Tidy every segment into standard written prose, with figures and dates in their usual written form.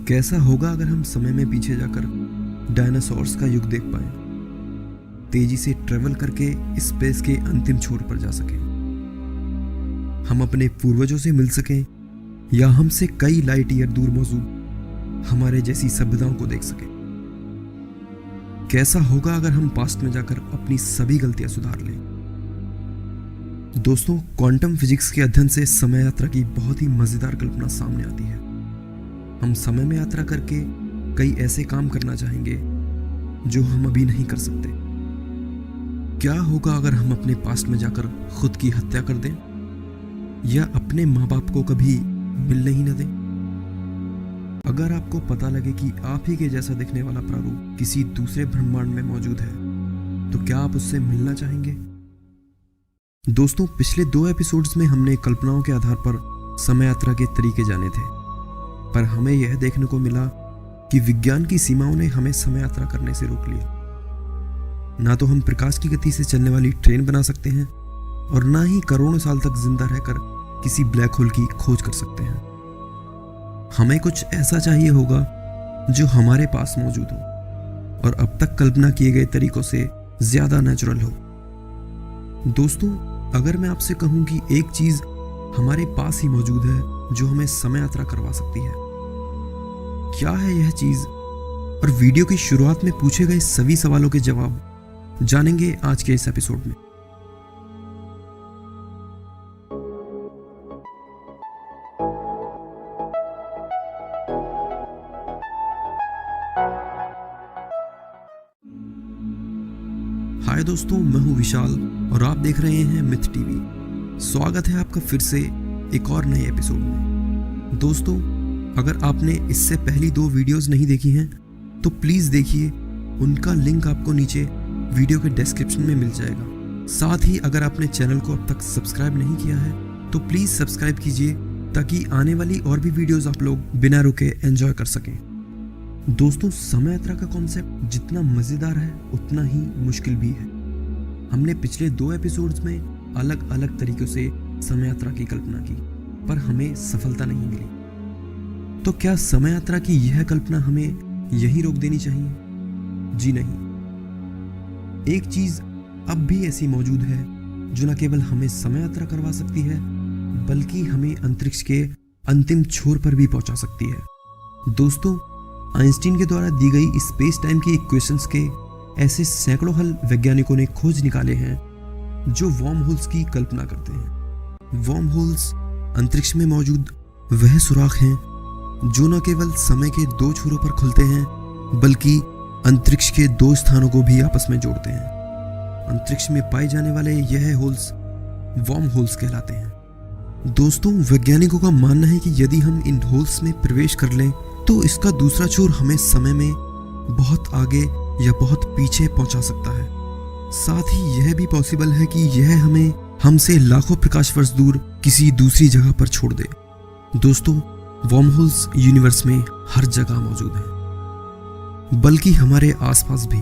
कैसा होगा अगर हम समय में पीछे जाकर डायनासोर्स का युग देख पाए, तेजी से ट्रेवल करके स्पेस के अंतिम छोर पर जा सकें, हम अपने पूर्वजों से मिल सकें या हमसे कई लाइट ईयर दूर मौजूद हमारे जैसी सभ्यताओं को देख सकें। कैसा होगा अगर हम पास्ट में जाकर अपनी सभी गलतियां सुधार लें। दोस्तों, क्वांटम फिजिक्स के अध्ययन से समय यात्रा की बहुत ही मजेदार कल्पना सामने आती है। हम समय में यात्रा करके कई ऐसे काम करना चाहेंगे जो हम अभी नहीं कर सकते। क्या होगा अगर हम अपने पास्ट में जाकर खुद की हत्या कर दें या अपने माँ बाप को कभी मिलने ही न दें। अगर आपको पता लगे कि आप ही के जैसा दिखने वाला प्रारूप किसी दूसरे ब्रह्मांड में मौजूद है, तो क्या आप उससे मिलना चाहेंगे? दोस्तों, पिछले 2 एपिसोड्स में हमने कल्पनाओं के आधार पर समय यात्रा के तरीके जाने थे, पर हमें यह देखने को मिला कि विज्ञान की सीमाओं ने हमें समय यात्रा करने से रोक लिया। ना तो हम प्रकाश की गति से चलने वाली ट्रेन बना सकते हैं और ना ही करोड़ों साल तक जिंदा रहकर किसी ब्लैक होल की खोज कर सकते हैं। हमें कुछ ऐसा चाहिए होगा जो हमारे पास मौजूद हो और अब तक कल्पना किए गए तरीकों से ज्यादा नेचुरल हो। दोस्तों, अगर मैं आपसे कहूं कि एक चीज हमारे पास ही मौजूद है जो हमें समय यात्रा करवा सकती है, क्या है यह चीज? और वीडियो की शुरुआत में पूछे गए सभी सवालों के जवाब जानेंगे आज के इस एपिसोड में। हाय दोस्तों, मैं हूं विशाल और आप देख रहे हैं मिथ टीवी। स्वागत है आपका फिर से एक और नए एपिसोड में। दोस्तों, अगर आपने इससे पहली 2 वीडियोस नहीं देखी हैं तो प्लीज देखिए, उनका लिंक आपको नीचे वीडियो के डिस्क्रिप्शन में मिल जाएगा। साथ ही अगर आपने चैनल को अब तक सब्सक्राइब नहीं किया है तो प्लीज सब्सक्राइब कीजिए ताकि आने वाली और भी वीडियोस आप लोग बिना रुके एंजॉय कर सकें। दोस्तों, समय यात्रा का कॉन्सेप्ट जितना मजेदार है उतना ही मुश्किल भी है। हमने पिछले 2 एपिसोड्स में अलग अलग तरीकों से समय यात्रा की कल्पना की, पर हमें सफलता नहीं मिली। तो क्या समय यात्रा की यह कल्पना हमें यही रोक देनी चाहिए? जी नहीं। एक चीज अब भी ऐसी मौजूद है जो न केवल हमें समय यात्रा करवा सकती है बल्कि हमें अंतरिक्ष के अंतिम छोर पर भी पहुंचा सकती है। दोस्तों, आइंस्टीन के द्वारा दी गई स्पेस टाइम की इक्वेशंस के ऐसे सैकड़ों हल वैज्ञानिकों ने खोज निकाले हैं जो वॉर्म होल्स की कल्पना करते हैं। वॉर्म होल्स अंतरिक्ष में मौजूद वह सुराख हैं जो न केवल समय के 2 छोरों पर खुलते हैं बल्कि अंतरिक्ष के 2 स्थानों को भी आपस में जोड़ते हैं। अंतरिक्ष में पाए जाने वाले यह होल्स वॉर्म होल्स कहलाते हैं। दोस्तों, वैज्ञानिकों का मानना है कि यदि हम इन होल्स में प्रवेश कर लें तो इसका दूसरा छोर हमें समय में बहुत आगे या बहुत पीछे पहुंचा सकता है। साथ ही यह भी पॉसिबल है कि यह हमें हमसे लाखों प्रकाश वर्ष दूर किसी दूसरी जगह पर छोड़ दे। दोस्तों, वॉर्म होल्स यूनिवर्स में हर जगह मौजूद हैं, बल्कि हमारे आसपास भी,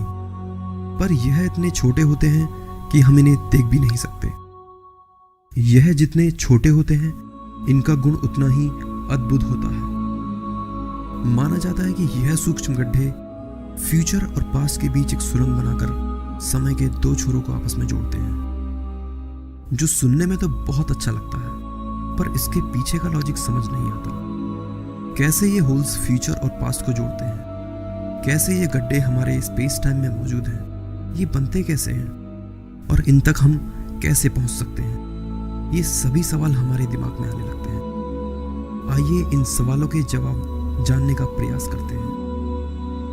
पर यह इतने छोटे होते हैं कि हम इन्हें देख भी नहीं सकते। यह जितने छोटे होते हैं इनका गुण उतना ही अद्भुत होता है। माना जाता है कि यह सूक्ष्म गड्ढे फ्यूचर और पास्ट के बीच एक सुरंग बनाकर समय के 2 छोरों को आपस में जोड़ते हैं, जो सुनने में तो बहुत अच्छा लगता है, पर इसके पीछे का लॉजिक समझ नहीं आता। कैसे ये होल्स फ्यूचर और पास्ट को जोड़ते हैं? कैसे ये गड्ढे हमारे स्पेस टाइम में मौजूद हैं? ये बनते कैसे हैं? और इन तक हम कैसे पहुंच सकते हैं? ये सभी सवाल हमारे दिमाग में आने लगते हैं। आइए इन सवालों के जवाब जानने का प्रयास करते हैं।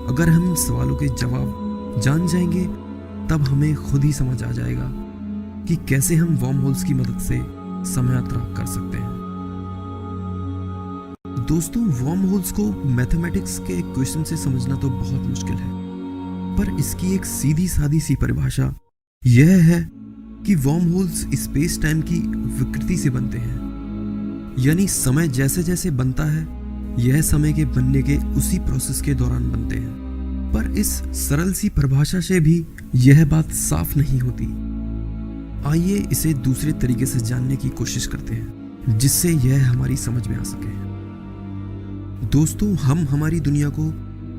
अगर हम इन सवालों के जवाब जान जाएंगे तब हमें खुद ही समझ आ जाएगा कि कैसे हम वॉर्म होल्स की मदद से समय यात्रा कर सकते हैं। दोस्तों, वॉर्म होल्स को मैथमेटिक्स के इक्वेशन से समझना तो बहुत मुश्किल है, पर इसकी एक सीधी सादी सी परिभाषा यह है कि वॉर्म होल्स स्पेस टाइम की विकृति से बनते हैं। यानी समय जैसे जैसे बनता है यह समय के बनने के उसी प्रोसेस के दौरान बनते हैं। पर इस सरल सी परिभाषा से भी यह बात साफ नहीं होती। आइए इसे दूसरे तरीके से जानने की कोशिश करते हैं जिससे यह हमारी समझ में आ सके। दोस्तों, हम हमारी दुनिया को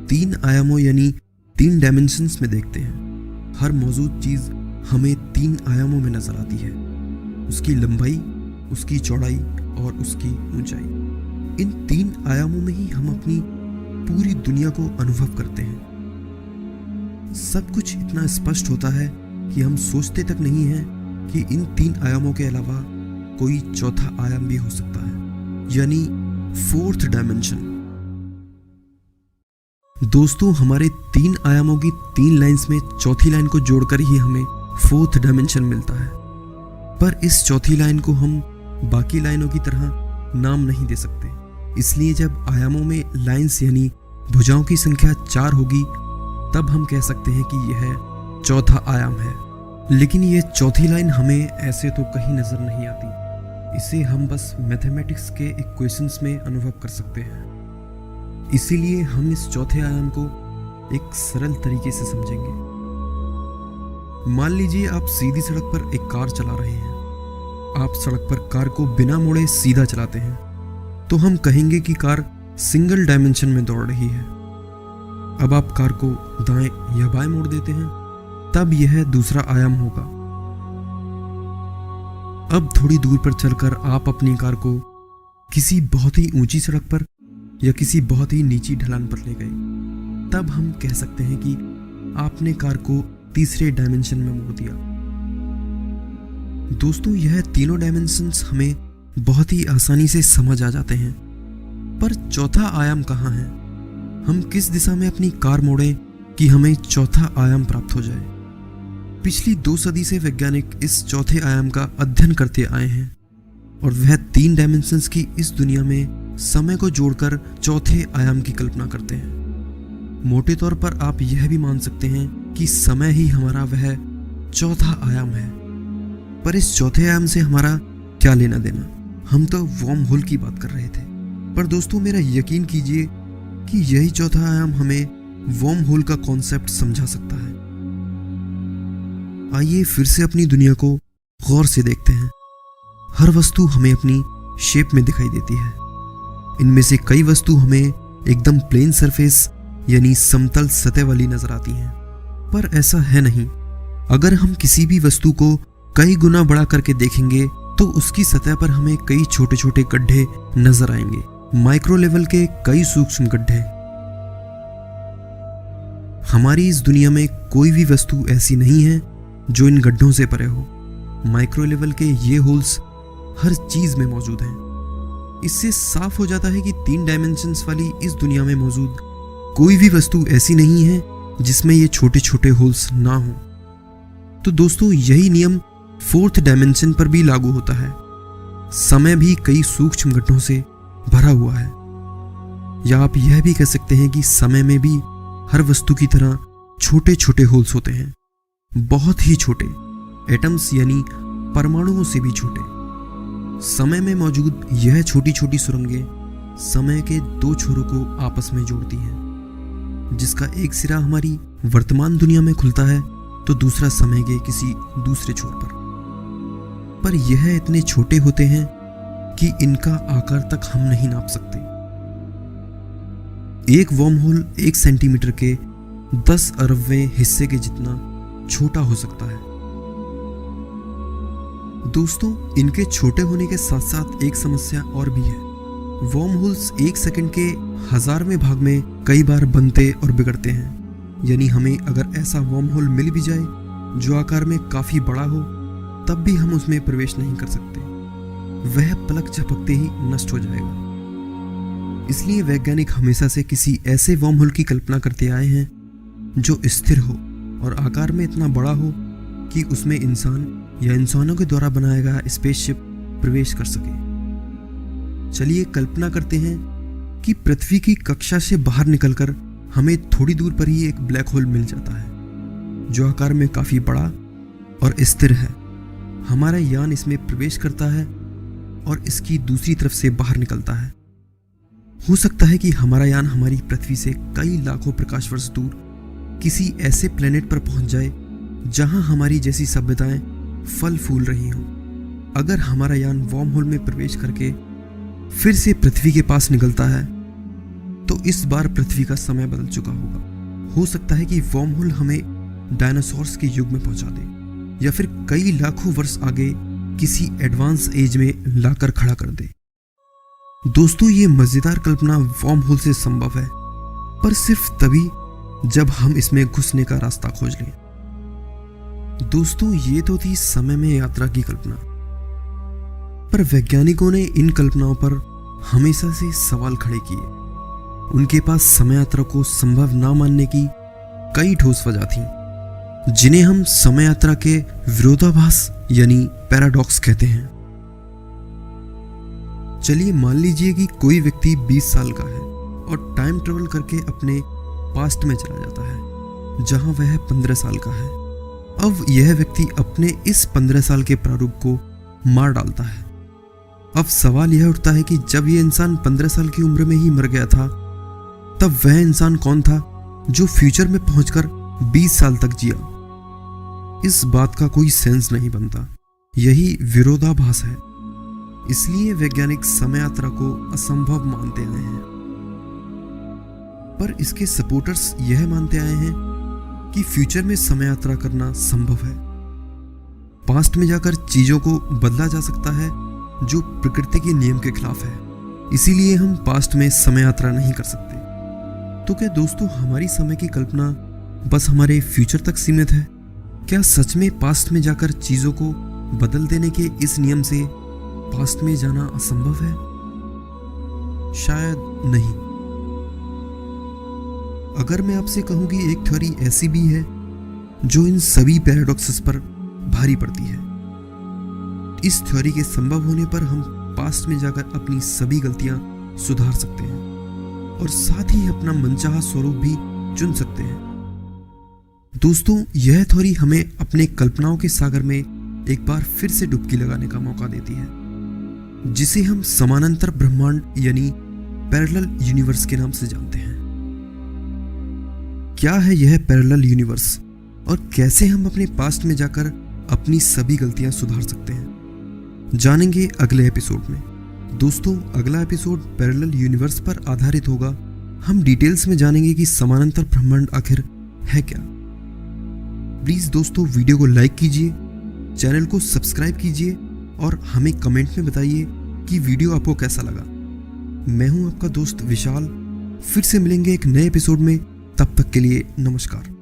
3 आयामों यानी 3 डायमेंशंस में देखते हैं। हर मौजूद चीज हमें 3 आयामों में नजर आती है, उसकी लंबाई, उसकी चौड़ाई और उसकी ऊंचाई। इन 3 आयामों में ही हम अपनी पूरी दुनिया को अनुभव करते हैं। सब कुछ इतना स्पष्ट होता है कि हम सोचते तक नहीं हैं कि इन 3 आयामों के अलावा कोई चौथा आयाम भी हो सकता है, यानी 4th डायमेंशन। दोस्तों, हमारे 3 आयामों की 3 लाइंस में चौथी लाइन को जोड़कर ही हमें 4th डायमेंशन मिलता है। पर इस चौथी लाइन को हम बाकी लाइनों की तरह नाम नहीं दे सकते, इसलिए जब आयामों में लाइंस यानी भुजाओं की संख्या 4 होगी तब हम कह सकते हैं कि यह चौथा आयाम है। लेकिन यह चौथी लाइन हमें ऐसे तो कहीं नजर नहीं आती, इसे हम बस मैथमेटिक्स के इक्वेशंस में अनुभव कर सकते हैं। इसीलिए हम इस चौथे आयाम को एक सरल तरीके से समझेंगे। मान लीजिए आप सीधी सड़क पर एक कार चला रहे हैं। आप सड़क पर कार को बिना मोड़े सीधा चलाते हैं, तो हम कहेंगे कि कार सिंगल डायमेंशन में दौड़ रही है। अब आप कार को दाएं या बाएं मोड़ देते हैं, तब यह दूसरा आयाम होगा। अब थोड़ी दूर पर चलकर आप अपनी कार को किसी बहुत ही ऊंची सड़क पर या किसी बहुत ही नीची ढलान पर ले गए, तब हम कह सकते हैं कि आपने कार को तीसरे डायमेंशन में मोड़ दिया। दोस्तों, यह तीनों डायमेंशंस हमें बहुत ही आसानी से समझ आ जाते हैं, पर चौथा आयाम कहाँ है? हम किस दिशा में अपनी कार मोड़ें कि हमें चौथा आयाम प्राप्त हो जाए? पिछली 2 सदी से वैज्ञानिक इस चौथे आयाम का अध्ययन करते आए हैं और वह 3 डायमेंशंस की इस दुनिया में समय को जोड़कर चौथे आयाम की कल्पना करते हैं। मोटे तौर पर आप यह भी मान सकते हैं कि समय ही हमारा वह चौथा आयाम है। पर इस चौथे आयाम से हमारा क्या लेना देना? हम तो वर्म होल की बात कर रहे थे। पर दोस्तों, मेरा यकीन कीजिए कि यही चौथा आयाम हमें वर्म होल का कॉन्सेप्ट समझा सकता है। आइए फिर से अपनी दुनिया को गौर से देखते हैं। हर वस्तु हमें अपनी शेप में दिखाई देती है। इनमें से कई वस्तु हमें एकदम प्लेन सरफेस यानी समतल सतह वाली नजर आती हैं, पर ऐसा है नहीं। अगर हम किसी भी वस्तु को कई गुना बड़ा करके देखेंगे तो उसकी सतह पर हमें कई छोटे छोटे गड्ढे नजर आएंगे, माइक्रो लेवल के कई सूक्ष्म गड्ढे। हमारी इस दुनिया में कोई भी वस्तु ऐसी नहीं है जो इन गड्ढों से परे हो। माइक्रो लेवल के ये होल्स हर चीज में मौजूद हैं। इससे साफ हो जाता है कि 3 डायमेंशंस वाली इस दुनिया में मौजूद कोई भी वस्तु ऐसी नहीं है जिसमें ये छोटे छोटे होल्स ना हो। तो दोस्तों, यही नियम 4th डायमेंशन पर भी लागू होता है। समय भी कई सूक्ष्म गड्ढों से भरा हुआ है, या आप यह भी कह सकते हैं कि समय में भी हर वस्तु की तरह छोटे छोटे होल्स होते हैं, बहुत ही छोटे, एटम्स यानी परमाणुओं से भी छोटे। समय में मौजूद यह छोटी छोटी सुरंगें समय के 2 छोरों को आपस में जोड़ती हैं, जिसका एक सिरा हमारी वर्तमान दुनिया में खुलता है तो दूसरा समय के किसी दूसरे छोर पर यह इतने छोटे होते हैं कि इनका आकार तक हम नहीं नाप सकते। एक वर्म होल 1 सेंटीमीटर के 10 अरबवें हिस्से के जितना छोटा हो सकता है। दोस्तों, इनके छोटे होने के साथ साथ एक समस्या और भी है। वर्म होल्स 1 सेकंड के 1000वें भाग में कई बार बनते और बिगड़ते हैं। यानी हमें अगर ऐसा वर्म होल मिल भी जाए जो आकार में काफी बड़ा हो, तब भी हम उसमें प्रवेश नहीं कर सकते। वह पलक झपकते ही नष्ट हो जाएगा। इसलिए वैज्ञानिक हमेशा से किसी ऐसे वर्म होल की कल्पना करते आए हैं जो स्थिर हो और आकार में इतना बड़ा हो कि उसमें इंसान या इंसानों के द्वारा बनाया गया स्पेसशिप प्रवेश कर सके। चलिए कल्पना करते हैं कि पृथ्वी की कक्षा से बाहर निकलकर हमें थोड़ी दूर पर ही एक ब्लैक होल मिल जाता है जो आकार में काफी बड़ा और स्थिर है। हमारा यान इसमें प्रवेश करता है और इसकी दूसरी तरफ से बाहर निकलता है। हो सकता है कि हमारा यान हमारी पृथ्वी से कई लाखों प्रकाश वर्ष दूर किसी ऐसे प्लेनेट पर पहुंच जाए जहां हमारी जैसी सभ्यताएं फल फूल रही हों। अगर हमारा यान वर्म होल में प्रवेश करके फिर से पृथ्वी के पास निकलता है तो इस बार पृथ्वी का समय बदल चुका होगा। हो सकता है कि वर्म होल हमें डायनासोर्स के युग में पहुंचा दे या फिर कई लाखों वर्ष आगे किसी एडवांस एज में लाकर खड़ा कर दे। दोस्तों, ये मजेदार कल्पना वर्म होल से संभव है, पर सिर्फ तभी जब हम इसमें घुसने का रास्ता खोज लें। दोस्तों, ये तो थी समय में यात्रा की कल्पना, पर वैज्ञानिकों ने इन कल्पनाओं पर हमेशा से सवाल खड़े किए। उनके पास समय यात्रा को संभव ना मानने की कई ठोस वजह थी, जिन्हें हम समय यात्रा के विरोधाभास यानी पैराडॉक्स कहते हैं। चलिए मान लीजिए कि कोई व्यक्ति 20 साल का है और टाइम ट्रेवल करके अपने पास्ट में चला जाता है जहां वह 15 साल का है। अब यह व्यक्ति अपने इस 15 साल के प्रारूप को मार डालता है। अब सवाल यह उठता है कि जब यह इंसान 15 साल की उम्र में ही मर गया था, तब वह इंसान कौन था जो फ्यूचर में पहुंचकर 20 साल तक जिया? इस बात का कोई सेंस नहीं बनता। यही विरोधाभास है। इसलिए वैज्ञानिक समय यात्रा को असंभव मानते आए हैं। पर इसके सपोर्टर्स यह मानते आए हैं कि फ्यूचर में समय यात्रा करना संभव है। पास्ट में जाकर चीजों को बदला जा सकता है जो प्रकृति के नियम के खिलाफ है। इसीलिए हम पास्ट में समय यात्रा नहीं कर सकते। तो क्या दोस्तों, हमारी समय की कल्पना बस हमारे फ्यूचर तक सीमित है? क्या सच में पास्ट में जाकर चीजों को बदल देने के इस नियम से पास्ट में जाना असंभव है? शायद नहीं। अगर मैं आपसे कहूं कि एक थ्योरी ऐसी भी है जो इन सभी पैराडॉक्सेस पर भारी पड़ती है। इस थ्योरी के संभव होने पर हम पास्ट में जाकर अपनी सभी गलतियां सुधार सकते हैं और साथ ही अपना मनचाहा स्वरूप भी चुन सकते हैं। दोस्तों, यह थ्योरी हमें अपने कल्पनाओं के सागर में एक बार फिर से डुबकी लगाने का मौका देती है, जिसे हम समानांतर ब्रह्मांड यानी पैरेलल यूनिवर्स के नाम से जानते हैं। क्या है यह पैरेलल यूनिवर्स और कैसे हम अपने पास्ट में जाकर अपनी सभी गलतियां सुधार सकते हैं, जानेंगे अगले एपिसोड में। दोस्तों, अगला एपिसोड पैरेलल यूनिवर्स पर आधारित होगा। हम डिटेल्स में जानेंगे कि समानांतर ब्रह्मांड आखिर है क्या। प्लीज दोस्तों, वीडियो को लाइक कीजिए, चैनल को सब्सक्राइब कीजिए और हमें कमेंट में बताइए कि वीडियो आपको कैसा लगा। मैं हूं आपका दोस्त विशाल। फिर से मिलेंगे एक नए एपिसोड में। तब तक के लिए नमस्कार।